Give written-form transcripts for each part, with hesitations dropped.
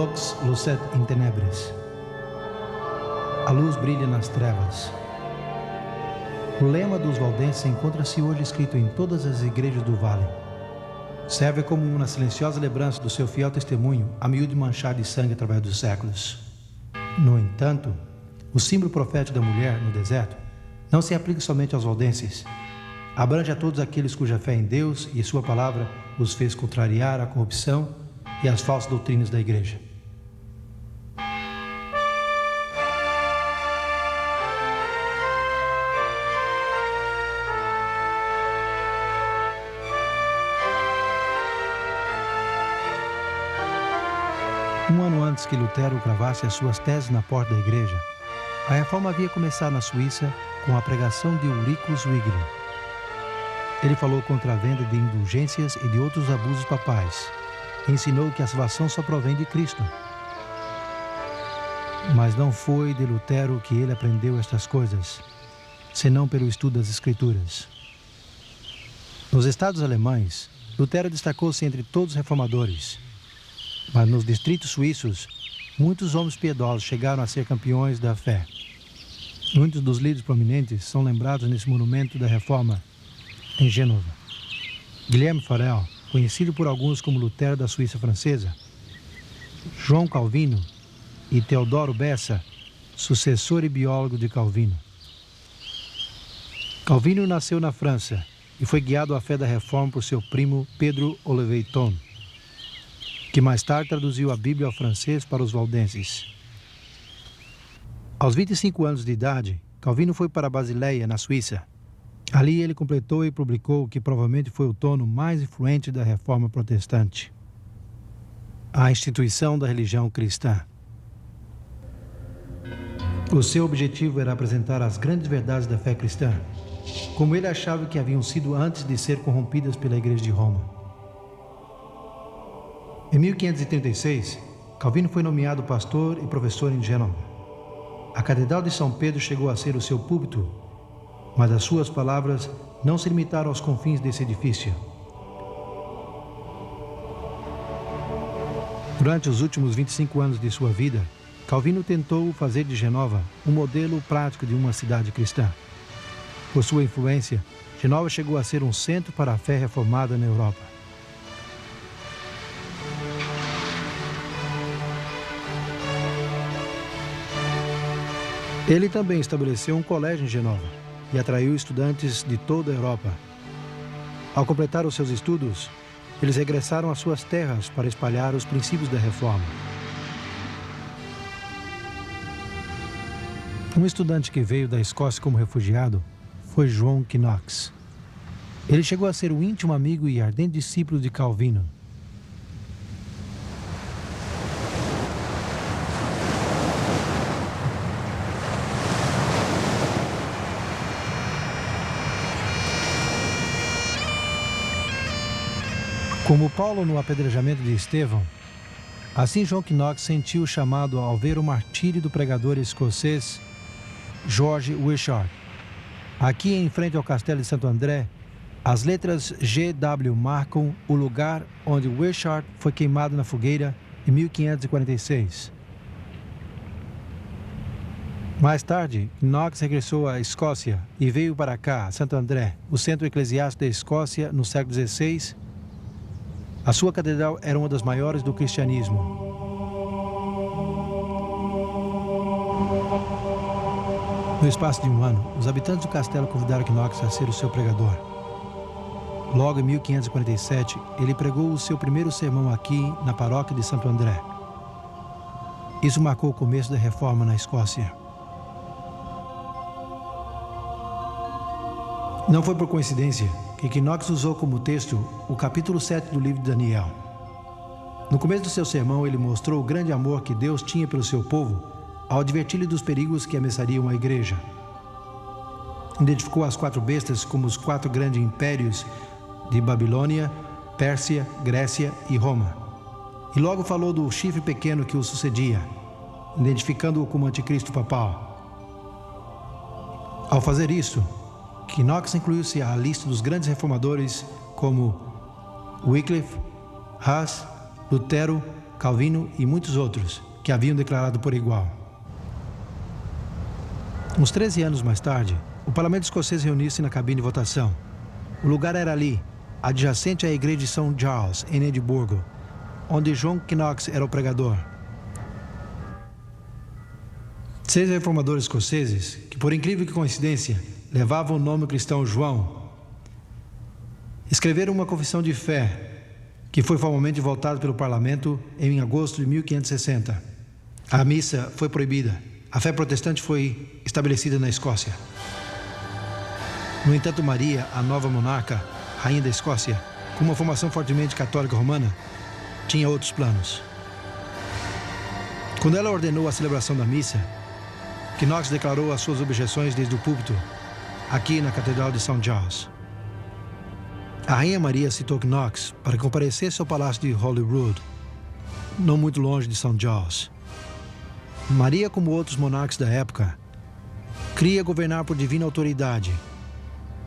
Lux lucet in tenebris. A luz brilha nas trevas. O lema dos valdenses encontra-se hoje escrito em todas as igrejas do vale. Serve como uma silenciosa lembrança do seu fiel testemunho a miúdo manchado de sangue através dos séculos. No entanto, o símbolo profético da mulher no deserto não se aplica somente aos valdenses. Abrange a todos aqueles cuja fé em Deus e sua palavra os fez contrariar a corrupção e as falsas doutrinas da igreja. Um ano antes que Lutero cravasse as suas teses na porta da igreja, a reforma havia começado na Suíça com a pregação de Ulrico Zwingli. Ele falou contra a venda de indulgências e de outros abusos papais. Ensinou que a salvação só provém de Cristo. Mas não foi de Lutero que ele aprendeu estas coisas, senão pelo estudo das Escrituras. Nos estados alemães, Lutero destacou-se entre todos os reformadores. Mas nos distritos suíços, muitos homens piedosos chegaram a ser campeões da fé. Muitos dos líderes prominentes são lembrados nesse monumento da Reforma, em Gênova. Guilherme Farel, conhecido por alguns como Lutero da Suíça francesa, João Calvino e Teodoro Bessa, sucessor e biólogo de Calvino. Calvino nasceu na França e foi guiado à fé da Reforma por seu primo Pedro Oliveiton, que mais tarde traduziu a Bíblia ao francês para os valdenses. Aos 25 anos de idade, Calvino foi para Basileia, na Suíça. Ali ele completou e publicou o que provavelmente foi o tomo mais influente da Reforma Protestante: a instituição da religião cristã. O seu objetivo era apresentar as grandes verdades da fé cristã, como ele achava que haviam sido antes de ser corrompidas pela Igreja de Roma. Em 1536, Calvino foi nomeado pastor e professor em Gênova. A Catedral de São Pedro chegou a ser o seu púlpito, mas as suas palavras não se limitaram aos confins desse edifício. Durante os últimos 25 anos de sua vida, Calvino tentou fazer de Genova um modelo prático de uma cidade cristã. Por sua influência, Genova chegou a ser um centro para a fé reformada na Europa. Ele também estabeleceu um colégio em Genova e atraiu estudantes de toda a Europa. Ao completar os seus estudos, eles regressaram às suas terras para espalhar os princípios da Reforma. Um estudante que veio da Escócia como refugiado foi João Knox. Ele chegou a ser o íntimo amigo e ardente discípulo de Calvino. Como Paulo no apedrejamento de Estevão, assim João Knox sentiu o chamado ao ver o martírio do pregador escocês George Wishart. Aqui em frente ao castelo de Santo André, as letras GW marcam o lugar onde Wishart foi queimado na fogueira em 1546. Mais tarde, Knox regressou à Escócia e veio para cá, Santo André, o centro eclesiástico da Escócia no século XVI. A sua catedral era uma das maiores do cristianismo. No espaço de um ano, os habitantes do castelo convidaram Knox a ser o seu pregador. Logo em 1547, ele pregou o seu primeiro sermão aqui na paróquia de Santo André. Isso marcou o começo da Reforma na Escócia. Não foi por coincidência que Knox usou como texto o capítulo 7 do livro de Daniel. No começo do seu sermão, ele mostrou o grande amor que Deus tinha pelo seu povo ao advertir-lhe dos perigos que ameaçariam a igreja. Identificou as 4 bestas como os 4 grandes impérios de Babilônia, Pérsia, Grécia e Roma. E logo falou do chifre pequeno que o sucedia, identificando-o como anticristo papal. Ao fazer isso, Knox incluiu-se à lista dos grandes reformadores como Wycliffe, Hus, Lutero, Calvino e muitos outros que haviam declarado por igual. Uns 13 anos mais tarde, o parlamento escocês reuniu-se na cabine de votação. O lugar era ali, adjacente à igreja de São Giles, em Edimburgo, onde John Knox era o pregador. 6 reformadores escoceses, que por incrível que coincidência, levavam o nome cristão João, escreveram uma confissão de fé, que foi formalmente votada pelo parlamento em agosto de 1560. A missa foi proibida. A fé protestante foi estabelecida na Escócia. No entanto, Maria, a nova monarca, rainha da Escócia, com uma formação fortemente católica romana, tinha outros planos. Quando ela ordenou a celebração da missa, Knox declarou as suas objeções desde o púlpito, aqui na Catedral de São Giles. A Rainha Maria citou Knox para que comparecesse ao Palácio de Holyrood, não muito longe de São Giles. Maria, como outros monarcas da época, cria governar por divina autoridade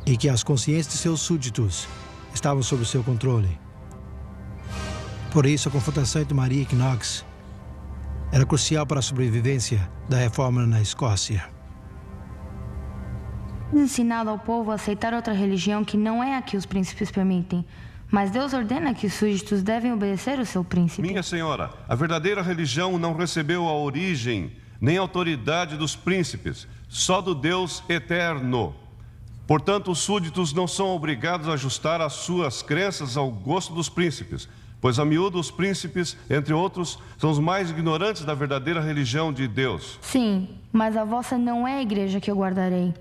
e que as consciências de seus súditos estavam sob o seu controle. Por isso, a confrontação entre Maria e Knox era crucial para a sobrevivência da reforma na Escócia. Ensinado ao povo a aceitar outra religião que não é a que os príncipes permitem, mas Deus ordena que os súditos devem obedecer o seu príncipe. Minha senhora, a verdadeira religião não recebeu a origem nem a autoridade dos príncipes, só do Deus eterno. Portanto, os súditos não são obrigados a ajustar as suas crenças ao gosto dos príncipes, pois a miúdo os príncipes, entre outros, são os mais ignorantes da verdadeira religião de Deus. Sim, mas a vossa não é a igreja que eu guardarei.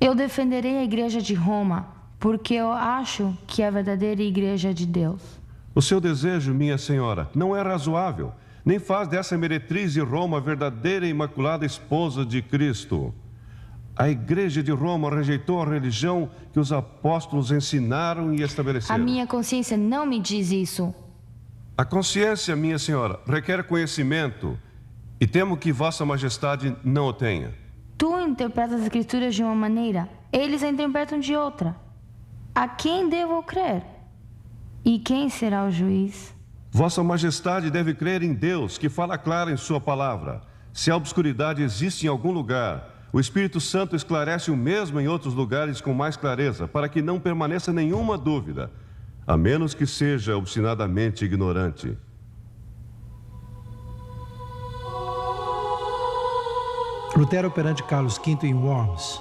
Eu defenderei a igreja de Roma, porque eu acho que é a verdadeira igreja de Deus. O seu desejo, minha senhora, não é razoável, nem faz dessa meretriz de Roma a verdadeira e imaculada esposa de Cristo. A igreja de Roma rejeitou a religião que os apóstolos ensinaram e estabeleceram. A minha consciência não me diz isso. A consciência, minha senhora, requer conhecimento e temo que vossa majestade não o tenha. Tu interpretas as escrituras de uma maneira, eles a interpretam de outra. A quem devo crer? E quem será o juiz? Vossa majestade deve crer em Deus, que fala claro em sua palavra. Se a obscuridade existe em algum lugar, o Espírito Santo esclarece o mesmo em outros lugares com mais clareza, para que não permaneça nenhuma dúvida, a menos que seja obstinadamente ignorante. Lutero perante Carlos V em Worms,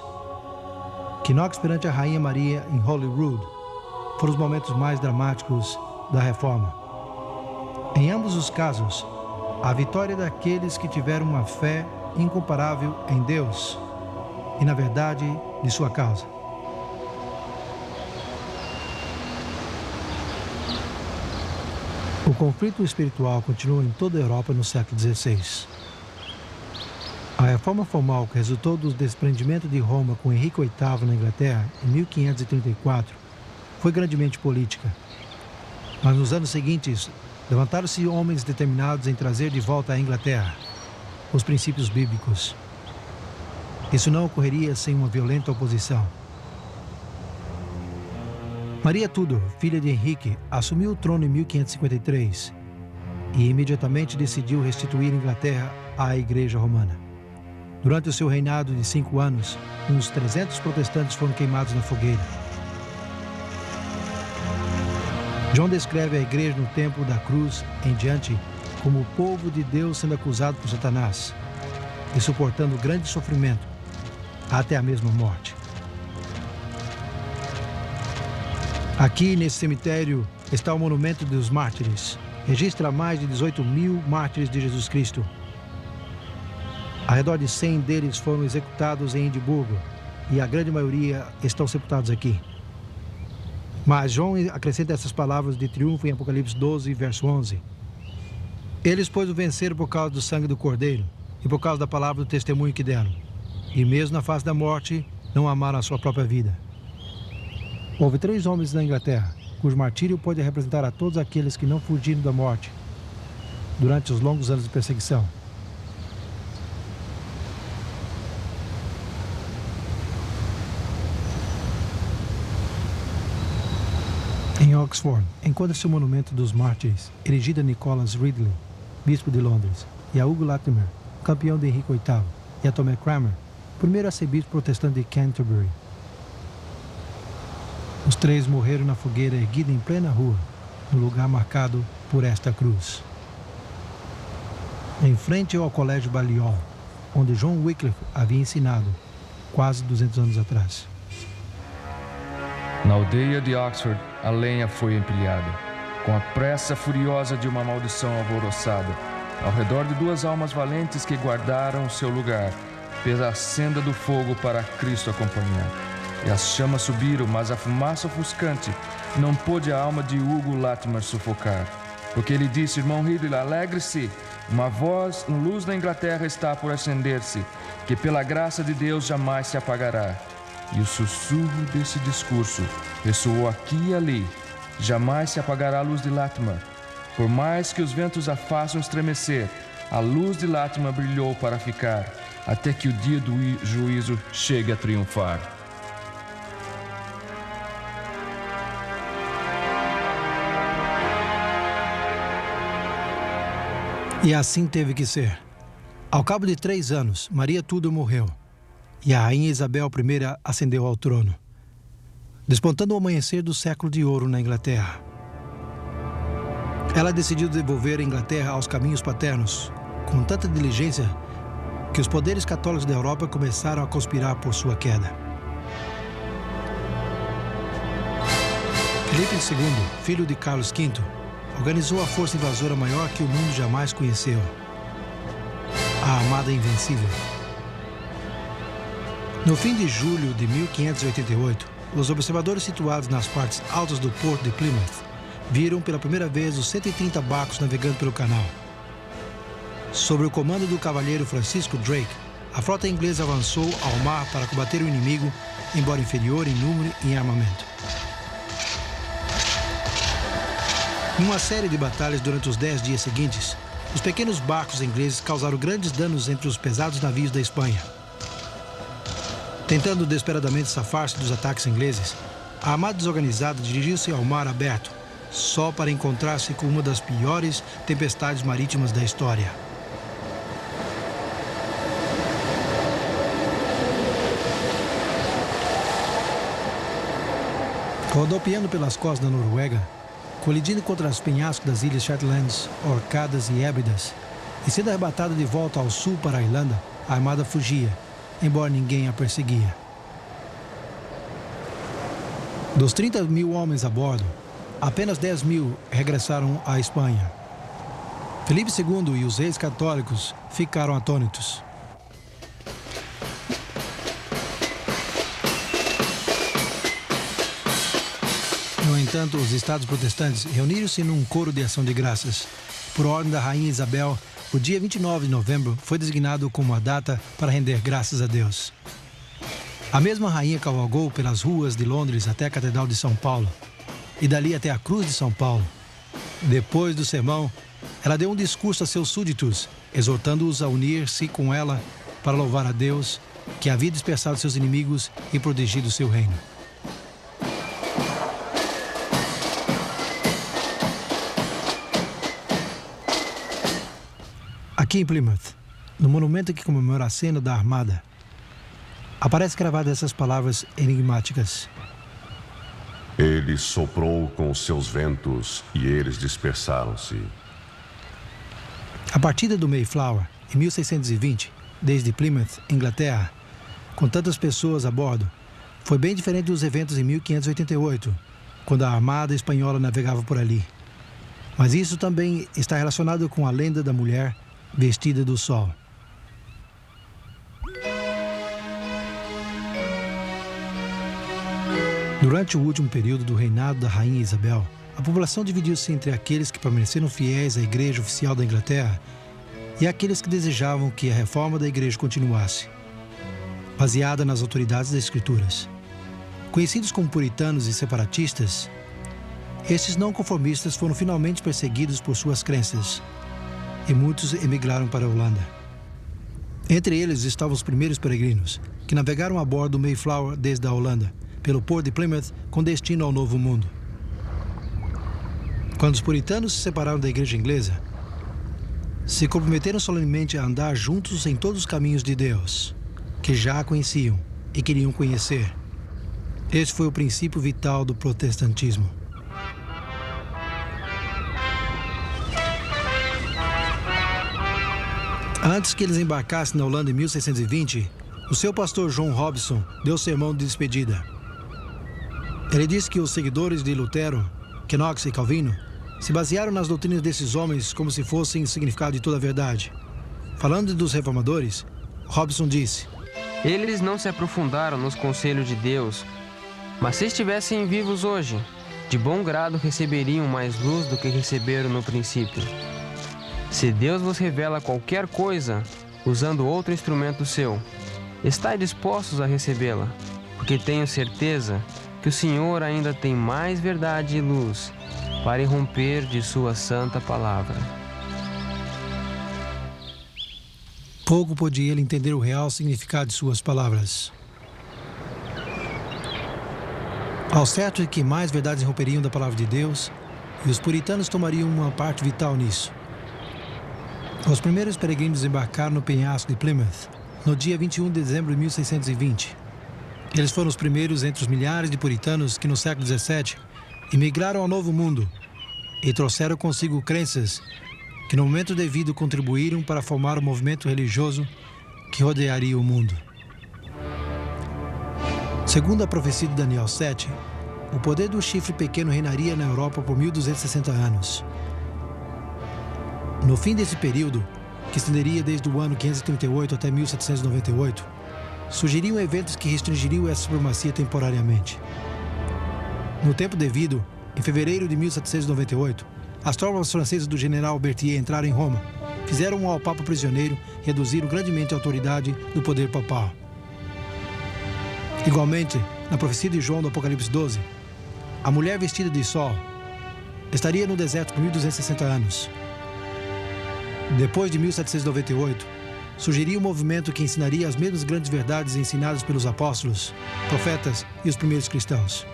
Knox perante a Rainha Maria em Holyrood, foram os momentos mais dramáticos da Reforma. Em ambos os casos, a vitória daqueles que tiveram uma fé incomparável em Deus e na verdade de sua causa. O conflito espiritual continuou em toda a Europa no século XVI. A reforma formal que resultou do desprendimento de Roma com Henrique VIII na Inglaterra em 1534 foi grandemente política. Mas nos anos seguintes, levantaram-se homens determinados em trazer de volta à Inglaterra os princípios bíblicos. Isso não ocorreria sem uma violenta oposição. Maria Tudor, filha de Henrique, assumiu o trono em 1553 e imediatamente decidiu restituir a Inglaterra à Igreja Romana. Durante o seu reinado de 5 anos, uns 300 protestantes foram queimados na fogueira. João descreve a igreja no tempo da cruz em diante como o povo de Deus sendo acusado por Satanás e suportando grande sofrimento até a mesma morte. Aqui, nesse cemitério, está o monumento dos mártires. Registra mais de 18.000 mártires de Jesus Cristo. Ao redor de 100 deles foram executados em Edimburgo e a grande maioria estão sepultados aqui. Mas João acrescenta essas palavras de triunfo em Apocalipse 12, verso 11. Eles, pois, o venceram por causa do sangue do Cordeiro e por causa da palavra do testemunho que deram. E mesmo na face da morte, não amaram a sua própria vida. Houve 3 homens na Inglaterra, cujo martírio pode representar a todos aqueles que não fugiram da morte durante os longos anos de perseguição. Em Oxford, encontra-se o monumento dos mártires, erigido a Nicholas Ridley, bispo de Londres, e a Hugo Latimer, campeão de Henrique VIII, e a Thomas Cranmer, primeiro arcebispo protestante de Canterbury. Os três morreram na fogueira erguida em plena rua, no lugar marcado por esta cruz. Em frente ao Colégio Balliol, onde John Wycliffe havia ensinado, quase 200 anos atrás. Na aldeia de Oxford, a lenha foi empilhada, com a pressa furiosa de uma maldição alvoroçada, ao redor de duas almas valentes que guardaram seu lugar, pela senda do fogo para Cristo acompanhar. E as chamas subiram, mas a fumaça ofuscante não pôde a alma de Hugo Latimer sufocar. Porque ele disse: irmão Ridley, alegre-se, uma voz, luz da Inglaterra está por acender-se, que pela graça de Deus jamais se apagará. E o sussurro desse discurso ressoou aqui e ali: jamais se apagará a luz de Latimer. Por mais que os ventos a façam estremecer, a luz de Latimer brilhou para ficar, até que o dia do juízo chegue a triunfar. E assim teve que ser. Ao cabo de 3 anos, Maria Tudor morreu, e a rainha Isabel I ascendeu ao trono, despontando o amanhecer do século de ouro na Inglaterra. Ela decidiu devolver a Inglaterra aos caminhos paternos, com tanta diligência que os poderes católicos da Europa começaram a conspirar por sua queda. Filipe II, filho de Carlos V, organizou a força invasora maior que o mundo jamais conheceu: a Armada Invencível. No fim de julho de 1588, os observadores situados nas partes altas do porto de Plymouth viram pela primeira vez os 130 barcos navegando pelo canal. Sob o comando do cavalheiro Francisco Drake, a frota inglesa avançou ao mar para combater o inimigo, embora inferior em número e em armamento. Numa série de batalhas durante os 10 dias seguintes, os pequenos barcos ingleses causaram grandes danos entre os pesados navios da Espanha. Tentando desesperadamente safar-se dos ataques ingleses, a armada desorganizada dirigiu-se ao mar aberto, só para encontrar-se com uma das piores tempestades marítimas da história. Rodopiando pelas costas da Noruega, colidindo contra os penhascos das ilhas Shetlands, Orcadas e Hébridas, e sendo arrebatada de volta ao sul para a Irlanda, a armada fugia, embora ninguém a perseguia. Dos 30 mil homens a bordo, apenas 10 mil regressaram à Espanha. Filipe II e os reis católicos ficaram atônitos. No entanto, os estados protestantes reuniram-se num coro de ação de graças. Por ordem da rainha Isabel, o dia 29 de novembro foi designado como a data para render graças a Deus. A mesma rainha cavalgou pelas ruas de Londres até a Catedral de São Paulo, e dali até a Cruz de São Paulo. Depois do sermão, ela deu um discurso a seus súditos, exortando-os a unir-se com ela para louvar a Deus, que havia dispersado seus inimigos e protegido seu reino. Aqui em Plymouth, no monumento que comemora a cena da Armada, aparece gravadas essas palavras enigmáticas: Ele soprou com os seus ventos e eles dispersaram-se. A partida do Mayflower, em 1620, desde Plymouth, Inglaterra, com tantas pessoas a bordo, foi bem diferente dos eventos em 1588, quando a Armada Espanhola navegava por ali. Mas isso também está relacionado com a lenda da mulher vestida do sol. Durante o último período do reinado da rainha Isabel, a população dividiu-se entre aqueles que permaneceram fiéis à igreja oficial da Inglaterra e aqueles que desejavam que a reforma da igreja continuasse, baseada nas autoridades das Escrituras. Conhecidos como puritanos e separatistas, estes não conformistas foram finalmente perseguidos por suas crenças, e muitos emigraram para a Holanda. Entre eles estavam os primeiros peregrinos, que navegaram a bordo do Mayflower desde a Holanda, pelo porto de Plymouth, com destino ao Novo Mundo. Quando os puritanos se separaram da igreja inglesa, se comprometeram solenemente a andar juntos em todos os caminhos de Deus, que já conheciam e queriam conhecer. Esse foi o princípio vital do protestantismo. Antes que eles embarcassem na Holanda em 1620, o seu pastor John Robson deu sermão de despedida. Ele disse que os seguidores de Lutero, Knox e Calvino se basearam nas doutrinas desses homens como se fossem o significado de toda a verdade. Falando dos reformadores, Robson disse: eles não se aprofundaram nos conselhos de Deus, mas se estivessem vivos hoje, de bom grado receberiam mais luz do que receberam no princípio. Se Deus vos revela qualquer coisa, usando outro instrumento seu, estai dispostos a recebê-la, porque tenho certeza que o Senhor ainda tem mais verdade e luz para irromper de sua santa palavra. Pouco podia ele entender o real significado de suas palavras. Ao certo é que mais verdades romperiam da palavra de Deus, e os puritanos tomariam uma parte vital nisso. Os primeiros peregrinos embarcaram no penhasco de Plymouth, no dia 21 de dezembro de 1620. Eles foram os primeiros entre os milhares de puritanos que no século XVII imigraram ao Novo Mundo e trouxeram consigo crenças que no momento devido contribuíram para formar o movimento religioso que rodearia o mundo. Segundo a profecia de Daniel 7, o poder do chifre pequeno reinaria na Europa por 1260 anos. No fim desse período, que estenderia desde o ano 538 até 1798, surgiriam eventos que restringiriam essa supremacia temporariamente. No tempo devido, em fevereiro de 1798, as tropas francesas do general Berthier entraram em Roma, fizeram ao Papa prisioneiro e reduziram grandemente a autoridade do poder papal. Igualmente, na profecia de João do Apocalipse 12, a mulher vestida de sol estaria no deserto por 1260 anos. Depois de 1798, surgiria um movimento que ensinaria as mesmas grandes verdades ensinadas pelos apóstolos, profetas e os primeiros cristãos.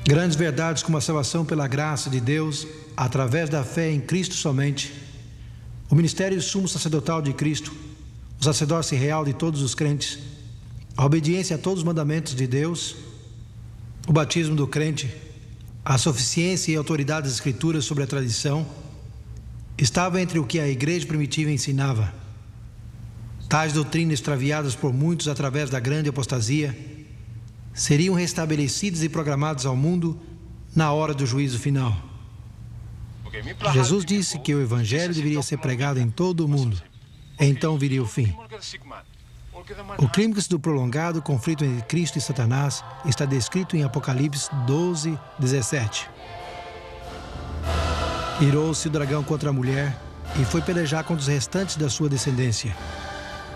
Grandes verdades como a salvação pela graça de Deus, através da fé em Cristo somente, o ministério sumo sacerdotal de Cristo, o sacerdócio real de todos os crentes, a obediência a todos os mandamentos de Deus, o batismo do crente, a suficiência e autoridade das Escrituras sobre a tradição, estava entre o que a igreja primitiva ensinava. Tais doutrinas extraviadas por muitos através da grande apostasia seriam restabelecidas e programadas ao mundo na hora do juízo final. Jesus disse que o Evangelho deveria ser pregado em todo o mundo. Então viria o fim. O clímax do prolongado conflito entre Cristo e Satanás está descrito em Apocalipse 12, 17. Irou-se o dragão contra a mulher e foi pelejar contra os restantes da sua descendência,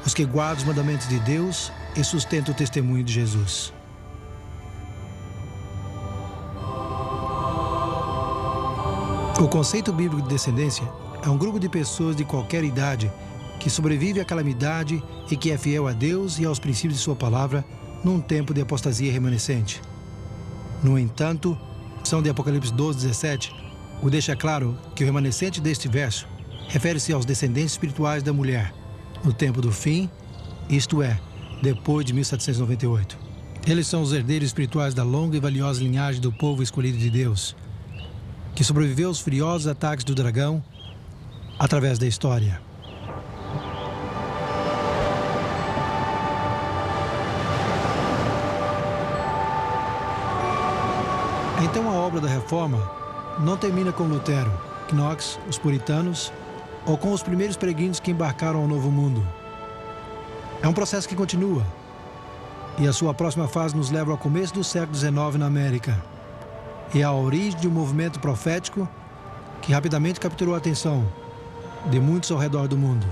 os que guardam os mandamentos de Deus e sustentam o testemunho de Jesus. O conceito bíblico de descendência é um grupo de pessoas de qualquer idade que sobrevive à calamidade e que é fiel a Deus e aos princípios de sua palavra num tempo de apostasia remanescente. No entanto, a porção de Apocalipse 12, 17 o deixa claro que o remanescente deste verso refere-se aos descendentes espirituais da mulher no tempo do fim, isto é, depois de 1798. Eles são os herdeiros espirituais da longa e valiosa linhagem do povo escolhido de Deus, que sobreviveu aos furiosos ataques do dragão através da história. Então a obra da reforma não termina com Lutero, Knox, os puritanos ou com os primeiros peregrinos que embarcaram ao Novo Mundo. É um processo que continua e a sua próxima fase nos leva ao começo do século XIX na América e à origem de um movimento profético que rapidamente capturou a atenção de muitos ao redor do mundo.